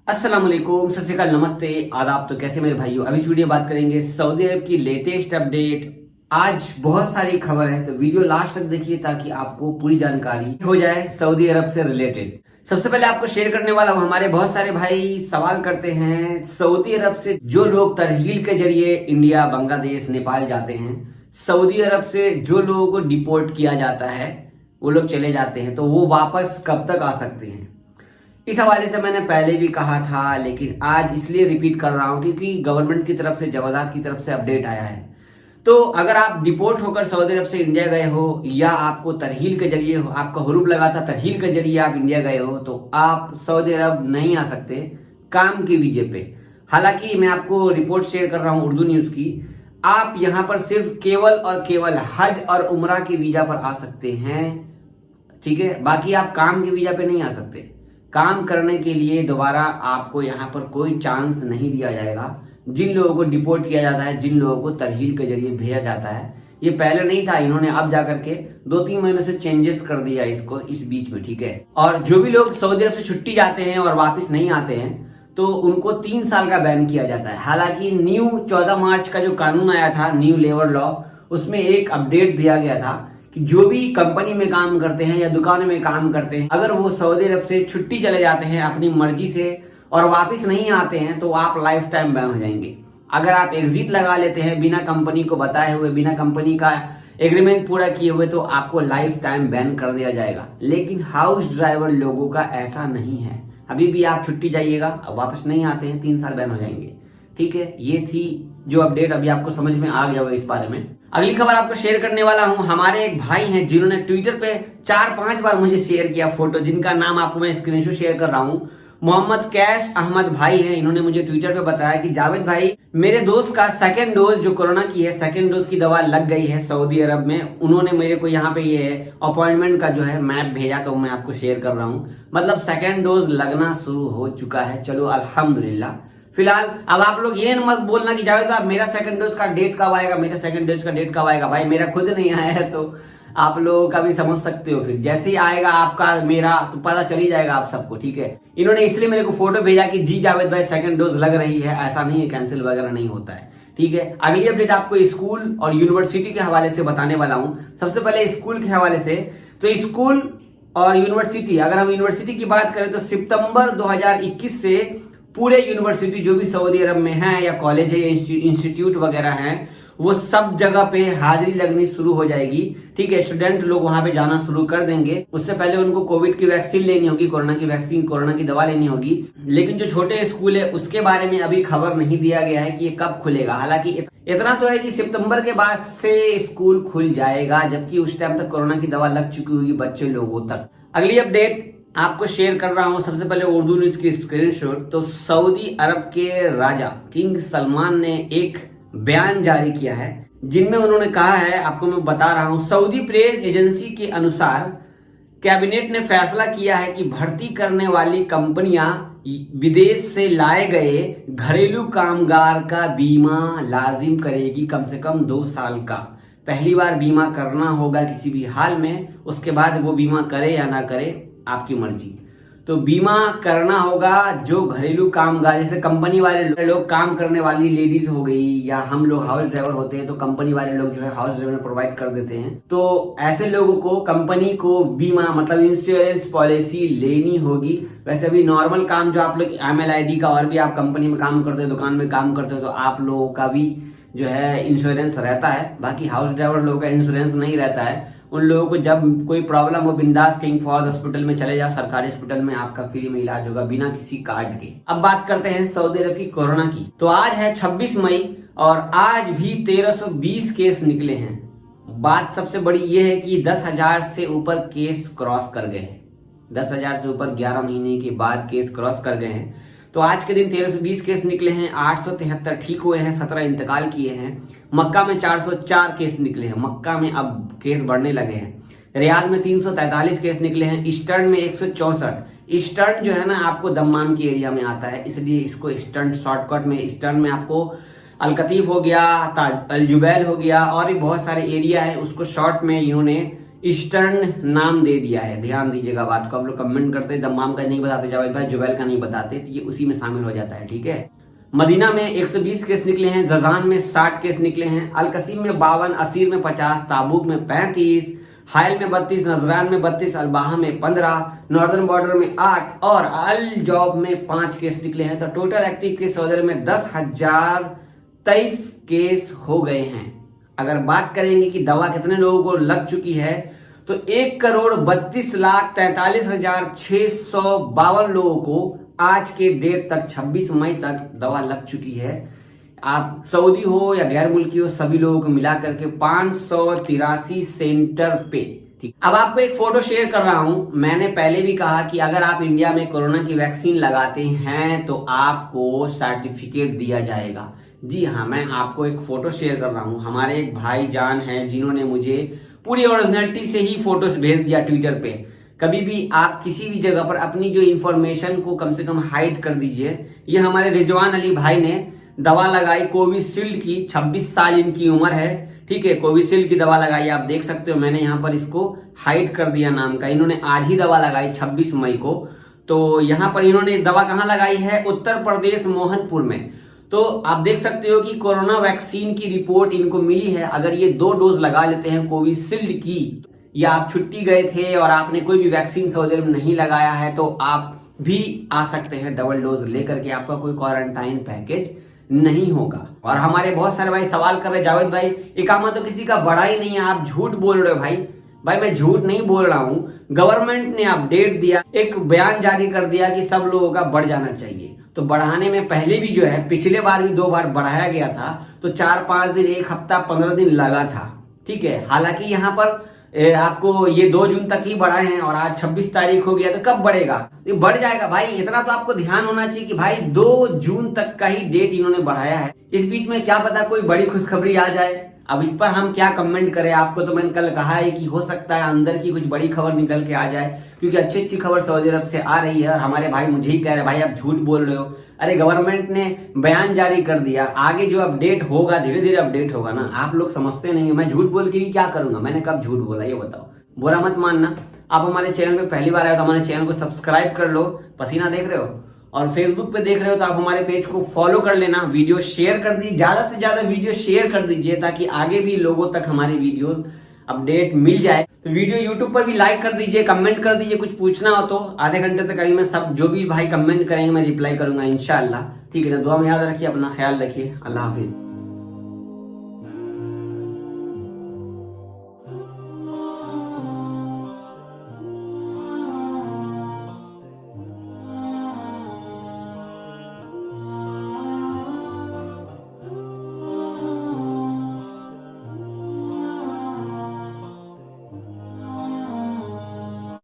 अस्सलाम वालेकुम, सत श्री अकाल, नमस्ते, आदाब। तो कैसे मेरे भाइयों, अब इस वीडियो बात करेंगे सऊदी अरब की लेटेस्ट अपडेट। आज बहुत सारी खबर है तो वीडियो लास्ट तक देखिए ताकि आपको पूरी जानकारी हो जाए सऊदी अरब से रिलेटेड। सबसे पहले आपको शेयर करने वाला हूं, हमारे बहुत सारे भाई सवाल करते हैं सऊदी अरब से जो लोग तरहील के जरिए इंडिया, बांग्लादेश, नेपाल जाते हैं, सऊदी अरब से जो लोगों को डिपोर्ट किया जाता है, वो लोग चले जाते हैं, तो वो वापस कब तक आ सकते हैं। इस हवाले से मैंने पहले भी कहा था, लेकिन आज इसलिए रिपीट कर रहा हूं क्योंकि गवर्नमेंट की तरफ से, जवाजात की तरफ से अपडेट आया है। तो अगर आप डिपोर्ट होकर सऊदी अरब से इंडिया गए हो या आपको तरहील के जरिए हो, आपका हुरूब लगा था तरहील के जरिए आप इंडिया गए हो, तो आप सऊदी अरब नहीं आ सकते काम के वीजे पे। हालांकि मैं आपको रिपोर्ट शेयर कर रहा हूं उर्दू न्यूज की। आप यहां पर सिर्फ केवल और केवल हज और उमरा के वीजा पर आ सकते हैं, ठीक है। बाकी आप काम के वीजा पे नहीं आ सकते। काम करने के लिए दोबारा आपको यहाँ पर कोई चांस नहीं दिया जाएगा। जिन लोगों को डिपोर्ट किया जाता है, जिन लोगों को तरहील के जरिए भेजा जाता है, ये पहले नहीं था, इन्होंने अब जाकर के 2-3 महीनों से चेंजेस कर दिया इसको इस बीच में, ठीक है। और जो भी लोग सऊदी अरब से छुट्टी जाते हैं और वापस नहीं आते हैं तो उनको 3 साल का बैन किया जाता है। हालांकि न्यू 14 मार्च का जो कानून आया था, न्यू लेबर लॉ, उसमें एक अपडेट दिया गया था कि जो भी कंपनी में काम करते हैं या दुकान में काम करते हैं, अगर वो सऊदी अरब से छुट्टी चले जाते हैं अपनी मर्जी से और वापस नहीं आते हैं तो आप लाइफ टाइम बैन हो जाएंगे। अगर आप एग्जिट लगा लेते हैं बिना कंपनी को बताए हुए, बिना कंपनी का एग्रीमेंट पूरा किए हुए, तो आपको लाइफ टाइम बैन कर दिया जाएगा। लेकिन हाउस ड्राइवर लोगों का ऐसा नहीं है। अभी भी आप छुट्टी जाइएगा, वापस नहीं आते हैं, 3 साल बैन हो जाएंगे, ठीक है। ये थी जो अपडेट, अभी आपको समझ में आ गया होगा इस बारे में। अगली खबर आपको शेयर करने वाला हूं। हमारे एक भाई हैं जिन्होंने ट्विटर पे 4-5 बार मुझे शेयर किया फोटो, जिनका नाम आपको मैं स्क्रीनशॉट शेयर कर रहा हूं। मोहम्मद कैश अहमद भाई हैं। इन्होंने मुझे ट्विटर पे बताया कि जावेद भाई, मेरे दोस्त का सेकेंड डोज जो कोरोना की है, सेकेंड डोज की दवा लग गई है सऊदी अरब में। उन्होंने मेरे को यहाँ पे ये अपॉइंटमेंट का जो है मैप भेजा, तो मैं आपको शेयर कर रहा हूँ। मतलब सेकेंड डोज लगना शुरू हो चुका है। चलो अल्हम्दुलिल्लाह। फिलहाल अब आप लोग ये मत बोलना कि जावेद भाई मेरा सेकंड डोज का डेट कब आएगा, मेरा सेकंड डोज का डेट कब आएगा। भाई मेरा खुद नहीं आया है तो आप लोगों का भी समझ सकते हो। फिर जैसे ही आएगा आपका, मेरा, तो पता चल ही जाएगा आप सबको, ठीक है। इन्होंने इसलिए मेरे को फोटो भेजा कि जी जावेद भाई सेकंड डोज लग रही है, ऐसा नहीं है, कैंसिल वगैरह नहीं होता है, ठीक है। अगली अपडेट आपको स्कूल और यूनिवर्सिटी के हवाले से बताने वाला हूं। सबसे पहले स्कूल के हवाले से, तो स्कूल और यूनिवर्सिटी, अगर हम यूनिवर्सिटी की बात करें तो सितंबर 2021 से पूरे यूनिवर्सिटी जो भी सऊदी अरब में है, या कॉलेज है, या इंस्टीट्यूट वगैरह हैं, वो सब जगह पे हाजिरी लगनी शुरू हो जाएगी, ठीक है। स्टूडेंट लोग वहां पे जाना शुरू कर देंगे। उससे पहले उनको कोविड की वैक्सीन लेनी होगी, कोरोना की वैक्सीन, कोरोना की दवा लेनी होगी। लेकिन जो छोटे स्कूल है उसके बारे में अभी खबर नहीं दिया गया है कि ये कब खुलेगा। हालांकि इतना तो है कि सितंबर के बाद से स्कूल खुल जाएगा, जबकि उस टाइम तक कोरोना की दवा लग चुकी होगी बच्चे लोगों तक। अगली अपडेट आपको शेयर कर रहा हूं, सबसे पहले उर्दू न्यूज की स्क्रीनशॉट। तो सऊदी अरब के राजा किंग सलमान ने एक बयान जारी किया है, जिनमें उन्होंने कहा है, आपको मैं बता रहा हूं, सऊदी प्रेस एजेंसी के अनुसार कैबिनेट ने फैसला किया है कि भर्ती करने वाली कंपनियां विदेश से लाए गए घरेलू कामगार का बीमा लाजिम करेगी, कम से कम 2 साल का। पहली बार बीमा करना होगा किसी भी हाल में, उसके बाद वो बीमा करे या ना करे आपकी मर्जी। तो बीमा करना होगा जो घरेलू कामगार, जैसे कंपनी वाले लोग, काम करने वाली लेडीज हो गई, या हम लोग हाउस ड्राइवर होते हैं तो कंपनी वाले लोग जो है हाउस ड्राइवर प्रोवाइड कर देते हैं। तो ऐसे लोगों को कंपनी को बीमा, मतलब इंश्योरेंस पॉलिसी लेनी होगी। वैसे भी नॉर्मल काम जो आप लोग MLID का, और भी आप कंपनी में काम करते हो, दुकान में काम करते हो, तो आप लोगों का भी जो है इंश्योरेंस रहता है। बाकी हाउस ड्राइवर लोगों का इंश्योरेंस नहीं रहता है। उन लोगों को जब कोई प्रॉब्लम हो, बिंदास किंग फॉर हॉस्पिटल में चले जाओ, सरकारी हॉस्पिटल में आपका फ्री में इलाज होगा बिना किसी कार्ड के। अब बात करते हैं सऊदी अरब की कोरोना की। तो आज है 26 मई और आज भी 1320 केस निकले हैं। बात सबसे बड़ी ये है कि 10,000 से ऊपर केस क्रॉस कर गए हैं। 10,000 से ऊपर 11 महीने के बाद केस क्रॉस कर गए हैं। तो आज के दिन 1320 केस निकले हैं, 873 ठीक हुए हैं, 17 इंतकाल किए हैं। मक्का में 404 केस निकले हैं, मक्का में अब केस बढ़ने लगे हैं। रियाद में 343 केस निकले हैं, ईस्टर्न में 164। ईस्टर्न जो है ना आपको दम्माम की एरिया में आता है, इसलिए इसको ईस्टर्न शॉर्टकट में, ईस्टर्न में आपको अलकतीफ हो गया, अल जुबैल हो गया, और भी बहुत सारे एरिया है, उसको शॉर्ट में इन्होंने ईस्टर्न नाम दे दिया है। ध्यान दीजिएगा बात को, आप लोग कमेंट करते दम्माम का नहीं बताते, जावेद भाई जुबैल का नहीं बताते, तो ये उसी में शामिल हो जाता है। ठीक है, मदीना में 120 केस निकले हैं, जजान में 60 केस निकले हैं, अल कसीम में 52, असीर में 50, ताबूक में 35, हायल में 32, नजरान में 32, अलबाहा में 15, नॉर्दर्न बॉर्डर में 8 और अल जॉब में 5 केस निकले हैं। तो टोटल एक्टिव केस सऊदी अरब में 10,023 केस हो गए हैं। अगर बात करेंगे कि दवा कितने लोगों को लग चुकी है, तो 1,32,43,652 लोगों को आज के डेट तक 26 मई तक दवा लग चुकी है। आप सऊदी हो या गैर मुल्की हो, सभी लोगों को मिला करके 583 सेंटर पे। ठीक, अब आपको एक फोटो शेयर कर रहा हूं। मैंने पहले भी कहा कि अगर आप इंडिया में कोरोना की वैक्सीन लगाते हैं तो आपको सर्टिफिकेट दिया जाएगा। जी हाँ, मैं आपको एक फोटो शेयर कर रहा हूं। हमारे एक भाई जान हैं जिन्होंने मुझे पूरी ओरिजिनलिटी से ही फोटोज भेज दिया ट्विटर पे। कभी भी आप किसी भी जगह पर अपनी जो इंफॉर्मेशन को कम से कम हाइड कर दीजिए। ये हमारे रिजवान अली भाई ने दवा लगाई कोविशील्ड की, 26 साल इनकी उम्र है। ठीक है, कोविशील्ड की दवा लगाई, आप देख सकते हो। मैंने यहाँ पर इसको हाइड कर दिया नाम का। इन्होंने आज ही दवा लगाई 26 मई को। तो यहाँ पर इन्होंने दवा कहाँ लगाई है? उत्तर प्रदेश मोहनपुर में। तो आप देख सकते हो कि कोरोना वैक्सीन की रिपोर्ट इनको मिली है। अगर ये 2 डोज लगा लेते हैं कोविशील्ड की, या आप छुट्टी गए थे और आपने कोई भी वैक्सीन सऊदी अरब में नहीं लगाया है, तो आप भी आ सकते हैं डबल डोज लेकर के। आपका कोई क्वारंटाइन पैकेज नहीं होगा। और हमारे बहुत सारे भाई सवाल कर रहे, जावेद भाई इकामा तो किसी का बड़ा ही नहीं है, आप झूठ बोल रहे हो। भाई मैं झूठ नहीं बोल रहा हूं। गवर्नमेंट ने अपडेट दिया, एक बयान जारी कर दिया कि सब लोगों का बढ़ जाना चाहिए। तो बढ़ाने में पहले भी जो है, पिछले बार भी 2 बार बढ़ाया गया था। तो 4-5 दिन, 1 हफ्ता, 15 दिन लगा था। ठीक है, हालांकि यहाँ पर आपको ये 2 जून तक ही बढ़ाए हैं और आज 26 तारीख हो गया, तो कब बढ़ेगा? ये बढ़ जाएगा भाई। इतना तो आपको ध्यान होना चाहिए कि भाई 2 जून तक का ही डेट इन्होंने बढ़ाया है। इस बीच में क्या पता कोई बड़ी खुशखबरी आ जाए। अब इस पर हम क्या कमेंट करें? आपको तो मैंने कल कहा है कि हो सकता है अंदर की कुछ बड़ी खबर निकल के आ जाए, क्योंकि अच्छी अच्छी खबर सऊदी अरब से आ रही है। और हमारे भाई मुझे ही कह रहे, भाई आप झूठ बोल रहे हो। अरे गवर्नमेंट ने बयान जारी कर दिया, आगे जो अपडेट होगा धीरे धीरे अपडेट होगा ना। आप लोग समझते नहीं। मैं झूठ बोल के भी क्या करूंगा? मैंने कब झूठ बोला ये बताओ? बुरा मत मानना। आप हमारे चैनल पे पहली बार आए तो हमारे चैनल को सब्सक्राइब कर लो। पसीना देख रहे हो? और फेसबुक पे देख रहे हो तो आप हमारे पेज को फॉलो कर लेना। वीडियो शेयर कर दीजिए, ज्यादा से ज्यादा वीडियो शेयर कर दीजिए, ताकि आगे भी लोगों तक हमारी वीडियोस अपडेट मिल जाए। तो वीडियो यूट्यूब पर भी लाइक कर दीजिए, कमेंट कर दीजिए। कुछ पूछना हो तो आधे घंटे तक अभी मैं सब जो भी भाई कमेंट करेंगे मैं रिप्लाई करूंगा इंशाल्लाह। ठीक है ना? दुआ में याद रखिए, अपना ख्याल रखिए। अल्लाह हाफिज।